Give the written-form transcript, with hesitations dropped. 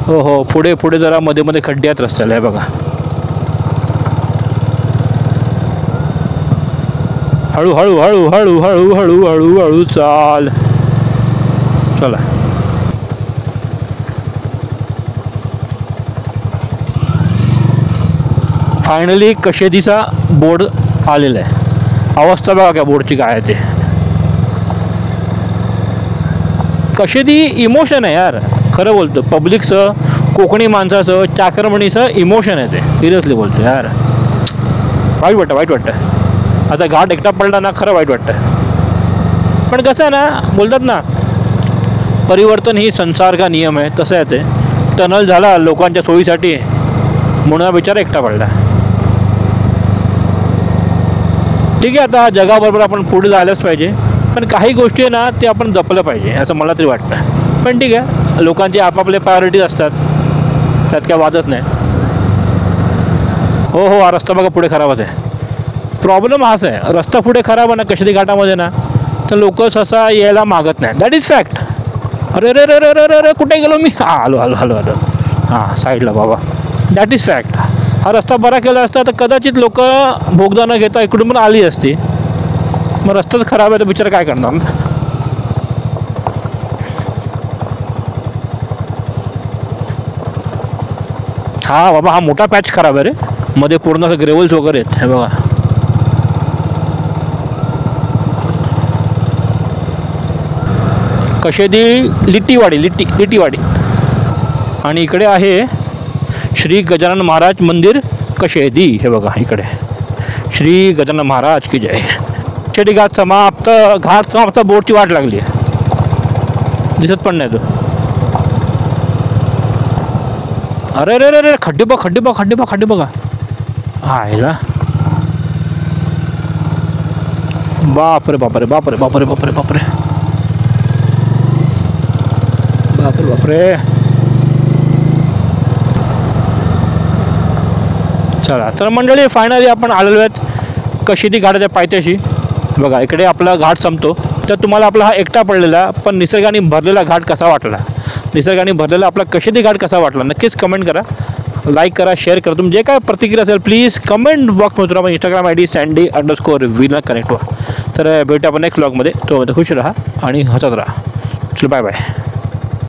हो हो, पुढे पुढे जरा मध्ये मध्ये खड्डे आहेत रस्त्याला, हे बघा. हळू हळू हळू हळू हळू हळू हळू हळू चाल. चला. फायनली कशेदीचा बोर्ड आलेला आहे. अवस्था बघा क्या बोर्डची काय आहे ते. कशेदी इमोशन आहे यार, खरं बोलतो. पब्लिकचं, कोकणी माणसाचं, चाकरमणीचं इमोशन आहे ते. सिरियसली बोलतो यार. वाईट वाटतं, वाईट वाटतं. आता घाट एकटा पडला ना, खरं वाईट वाटतं. पण कसं आहे ना, बोलतात ना, परिवर्तन ही संसार का नियम आहे, तसं आहे ते. टनल झाला लोकांच्या सोयीसाठी म्हणून हा बिचारा एकटा पडला. ठीक आहे, आता जगाबरोबर आपण पुढे जायलाच पाहिजे, पण काही गोष्टी आहे ना ते आपण जपलं पाहिजे असं मला तरी वाटतं. पण ठीक आहे, लोकांचे आपापले प्रायोरिटीज असतात, त्यात काय वादच नाही. हो हो, हा रस्ता बघा पुढे खराबच आहे. प्रॉब्लेम हाच आहे, रस्ता पुढे खराब आहे ना कशेदी घाटामध्ये ना, तर लोक सहसा यायला मागत नाही. That is fact. अरे रे रे रे रे रे रे, कुठे गेलो मी? हां, आलो आलो आलो आलो. हां, साईडला बाबा. That is fact. हा रस्ता बरा केला असता तर कदाचित लोक बोगदा न घेता इकडून पण आली असती. मग रस्ताच खराब आहे तर बिचारा काय करणार ना. हा बाबा, हा मोठा पॅच खराब आहे रे. मध्ये पूर्ण असं ग्रेवल्स वगैरे आहेत, हे बघा. कशेदी लिट्टीवाडी, लिट्टीवाडी. आणि इकडे आहे श्री गजानन महाराज मंदिर कशेदी, हे बघा इकडे. श्री गजानन महाराज की जय. कशेदी घाट समाप्त. घाट समाप्त. बोटची वाट लागली आहे, दिसत पण नाही तो. अरे रे रे रे, खड्डे बघ, खड्डे बघ, खड्डे बघ, खड्डे बघा. आयला, बापरे बापरे बापरे बापरे बापरे बापरे बापरे बापरे. चला तर मंडळी, फायनली आपण आलेलो आहेत कशेदी घाटाच्या पायथ्याशी. बघा इकडे आपला घाट संपतो. तर तुम्हाला आपला हा एकटा पडलेला पण निसर्गाने भरलेला घाट कसा वाटला, निसर्गाने भरलेला आपला कशेदी घाट कसा वाटला, नक्कीच कमेंट करा, लाईक करा, शेअर करा. तुम जे काय प्रतिक्रिया असेल प्लीज कमेंट बॉक्समध्ये तुम्हाला इंस्टाग्राम ID sandy_vlog कनेक्ट व्हा. तर भेटू आपण नेक्स्ट व्लॉगमध्ये. तो खुश राहा आणि हसत राहा. चलो बाय बाय.